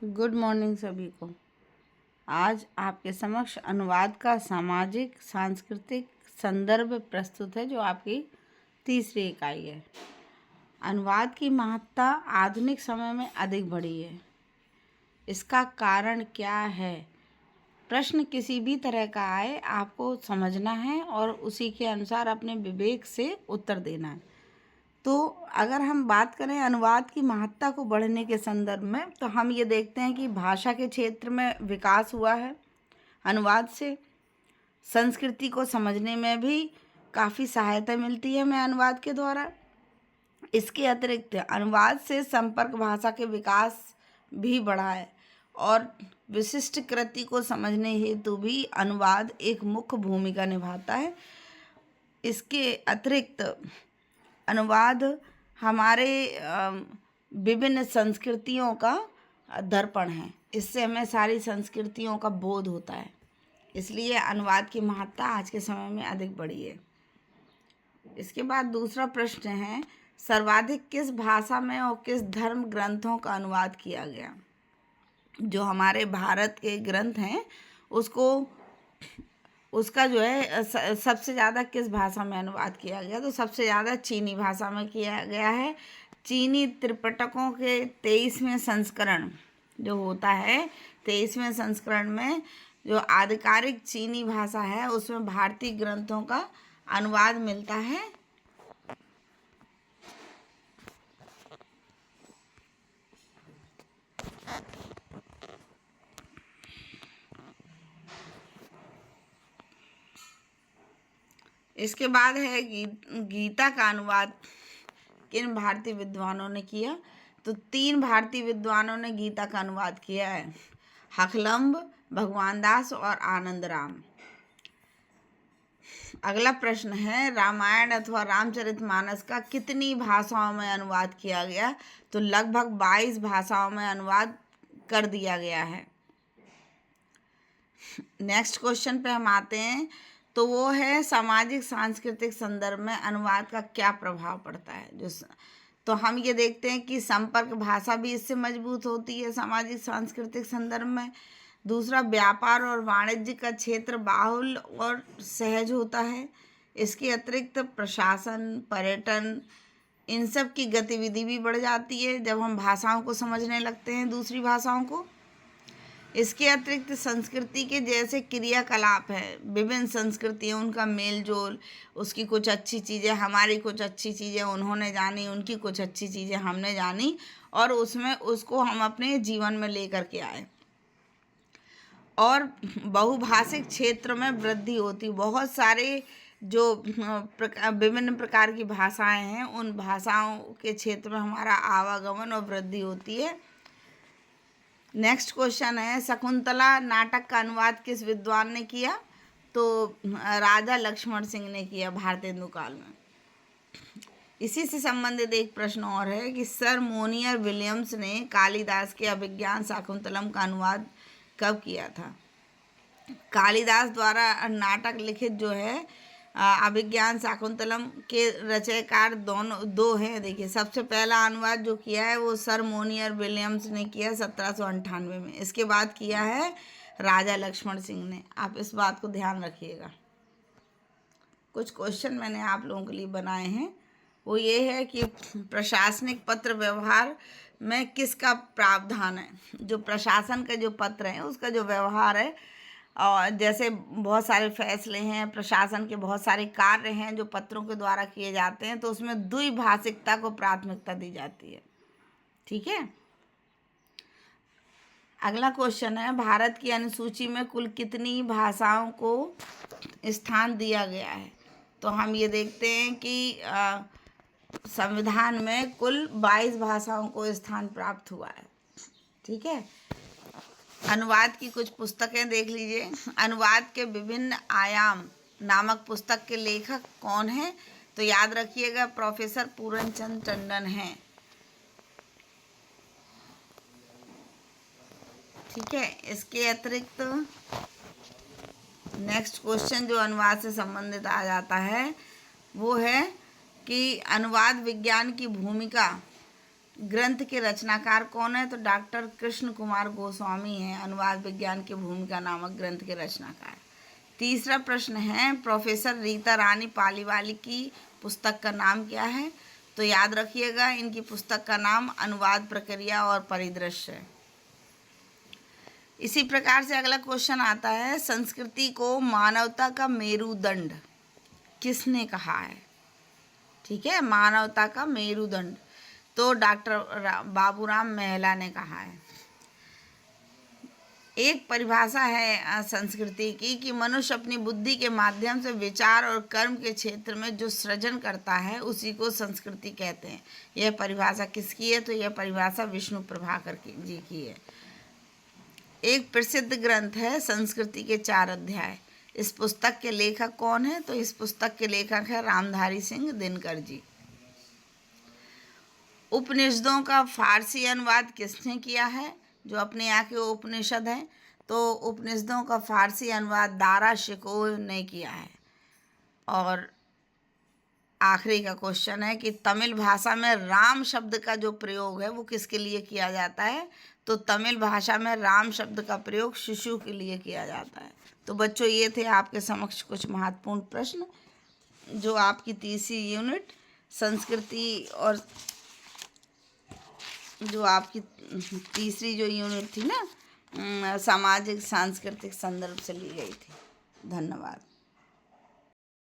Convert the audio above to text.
Good morning सभी को। आज आपके समक्ष अनुवाद का सामाजिक सांस्कृतिक संदर्भ प्रस्तुत है, जो आपकी तीसरी इकाई है। अनुवाद की महत्ता आधुनिक समय में अधिक बढ़ी है। इसका कारण क्या है? प्रश्न किसी भी तरह का आए, आपको समझना है और उसी के अनुसार अपने विवेक से उत्तर देना है। तो अगर हम बात करें अनुवाद की महत्ता को बढ़ने के संदर्भ में, तो हम ये देखते हैं कि भाषा के क्षेत्र में विकास हुआ है। अनुवाद से संस्कृति को समझने में भी काफ़ी सहायता मिलती है हमें अनुवाद के द्वारा। इसके अतिरिक्त अनुवाद से संपर्क भाषा के विकास भी बढ़ा है और विशिष्ट कृति को समझने हेतु भी अनुवाद एक मुख्य भूमिका निभाता है। इसके अतिरिक्त अनुवाद हमारे विभिन्न संस्कृतियों का दर्पण है। इससे हमें सारी संस्कृतियों का बोध होता है। इसलिए अनुवाद की महत्ता आज के समय में अधिक बढ़ी है। इसके बाद दूसरा प्रश्न है, सर्वाधिक किस भाषा में और किस धर्म ग्रंथों का अनुवाद किया गया? जो हमारे भारत के ग्रंथ हैं उसका जो है सबसे ज़्यादा किस भाषा में अनुवाद किया गया? तो सबसे ज़्यादा चीनी भाषा में किया गया है। चीनी त्रिपिटकों के 23वें संस्करण जो होता है, 23वें संस्करण में जो आधिकारिक चीनी भाषा है उसमें भारतीय ग्रंथों का अनुवाद मिलता है। इसके बाद है गीता का अनुवाद किन भारतीय विद्वानों ने किया? तो 3 भारतीय विद्वानों ने गीता का अनुवाद किया है, हकलंब, भगवान दास और आनंद राम। अगला प्रश्न है, रामायण अथवा रामचरितमानस का कितनी भाषाओं में अनुवाद किया गया? तो लगभग 22 भाषाओं में अनुवाद कर दिया गया है। नेक्स्ट क्वेश्चन पे हम आते हैं, तो वो है सामाजिक सांस्कृतिक संदर्भ में अनुवाद का क्या प्रभाव पड़ता है? तो हम ये देखते हैं कि संपर्क भाषा भी इससे मजबूत होती है सामाजिक सांस्कृतिक संदर्भ में। दूसरा, व्यापार और वाणिज्य का क्षेत्र बाहुल और सहज होता है। इसके अतिरिक्त प्रशासन, पर्यटन, इन सब की गतिविधि भी बढ़ जाती है जब हम भाषाओं को समझने लगते हैं, दूसरी भाषाओं को। इसके अतिरिक्त संस्कृति के जैसे क्रियाकलाप है, विभिन्न संस्कृतियाँ, उनका मेल जोल, उसकी कुछ अच्छी चीज़ें, हमारी कुछ अच्छी चीज़ें उन्होंने जानी, उनकी कुछ अच्छी चीज़ें हमने जानी और उसको हम अपने जीवन में लेकर के आए। और बहुभाषिक क्षेत्र में वृद्धि होती, बहुत सारे जो विभिन्न प्रकार की भाषाएं हैं, उन भाषाओं के क्षेत्र में हमारा आवागमन और वृद्धि होती है। नेक्स्ट क्वेश्चन है, शकुंतला नाटक का अनुवाद किस विद्वान ने किया? तो राजा लक्ष्मण सिंह ने किया भारतेंदु काल में। इसी से संबंधित एक प्रश्न और है कि सर मोनियर विलियम्स ने कालिदास के अभिज्ञान शाकुंतलम का अनुवाद कब किया था? कालिदास द्वारा नाटक लिखित जो है अभिज्ञान शाकुंतलम के रचयिकार दो हैं। देखिए, सबसे पहला अनुवाद जो किया है वो सर मोनियर विलियम्स ने किया 1798 में। इसके बाद किया है राजा लक्ष्मण सिंह ने। आप इस बात को ध्यान रखिएगा। कुछ क्वेश्चन मैंने आप लोगों के लिए बनाए हैं, वो ये है कि प्रशासनिक पत्र व्यवहार में किसका प्रावधान है? जो प्रशासन का जो पत्र है उसका जो व्यवहार है, और जैसे बहुत सारे फैसले हैं, प्रशासन के बहुत सारे कार्य हैं जो पत्रों के द्वारा किए जाते हैं, तो उसमें द्विभाषिकता को प्राथमिकता दी जाती है। ठीक है। अगला क्वेश्चन है, भारत की अनुसूची में कुल कितनी भाषाओं को स्थान दिया गया है? तो हम ये देखते हैं कि संविधान में कुल 22 भाषाओं को स्थान प्राप्त हुआ है। ठीक है। अनुवाद की कुछ पुस्तकें देख लीजिए। अनुवाद के विभिन्न आयाम नामक पुस्तक के लेखक कौन हैं? तो याद रखिएगा, प्रोफेसर पूरनचंद टंडन हैं। ठीक है। इसके अतिरिक्त नेक्स्ट क्वेश्चन जो अनुवाद से संबंधित आ जाता है वो है कि अनुवाद विज्ञान की भूमिका ग्रंथ के रचनाकार कौन है? तो डॉक्टर कृष्ण कुमार गोस्वामी हैं, अनुवाद विज्ञान की भूमिका नामक ग्रंथ के रचनाकार। तीसरा प्रश्न है, प्रोफेसर रीता रानी पालीवाल की पुस्तक का नाम क्या है? तो याद रखिएगा, इनकी पुस्तक का नाम अनुवाद प्रक्रिया और परिदृश्य है। इसी प्रकार से अगला क्वेश्चन आता है, संस्कृति को मानवता का मेरुदंड किसने कहा है? ठीक है, मानवता का मेरुदंड तो डॉक्टर बाबूराम महिला ने कहा है। एक परिभाषा है संस्कृति की कि मनुष्य अपनी बुद्धि के माध्यम से विचार और कर्म के क्षेत्र में जो सृजन करता है उसी को संस्कृति कहते हैं। यह परिभाषा किसकी है? तो यह परिभाषा विष्णु प्रभाकर जी की है। एक प्रसिद्ध ग्रंथ है संस्कृति के 4 अध्याय। इस पुस्तक के लेखक कौन है? तो इस पुस्तक के लेखक है रामधारी सिंह दिनकर जी। उपनिषदों का फारसी अनुवाद किसने किया है? जो अपने यहाँ के उपनिषद हैं, तो उपनिषदों का फारसी अनुवाद दारा शिकोह ने किया है। और आखिरी का क्वेश्चन है कि तमिल भाषा में राम शब्द का जो प्रयोग है वो किसके लिए किया जाता है? तो तमिल भाषा में राम शब्द का प्रयोग शिशु के लिए किया जाता है। तो बच्चों, ये थे आपके समक्ष कुछ महत्वपूर्ण प्रश्न जो आपकी तीसरी यूनिट संस्कृति और जो आपकी तीसरी जो यूनिट थी ना सामाजिक सांस्कृतिक संदर्भ से ली गई थी। धन्यवाद।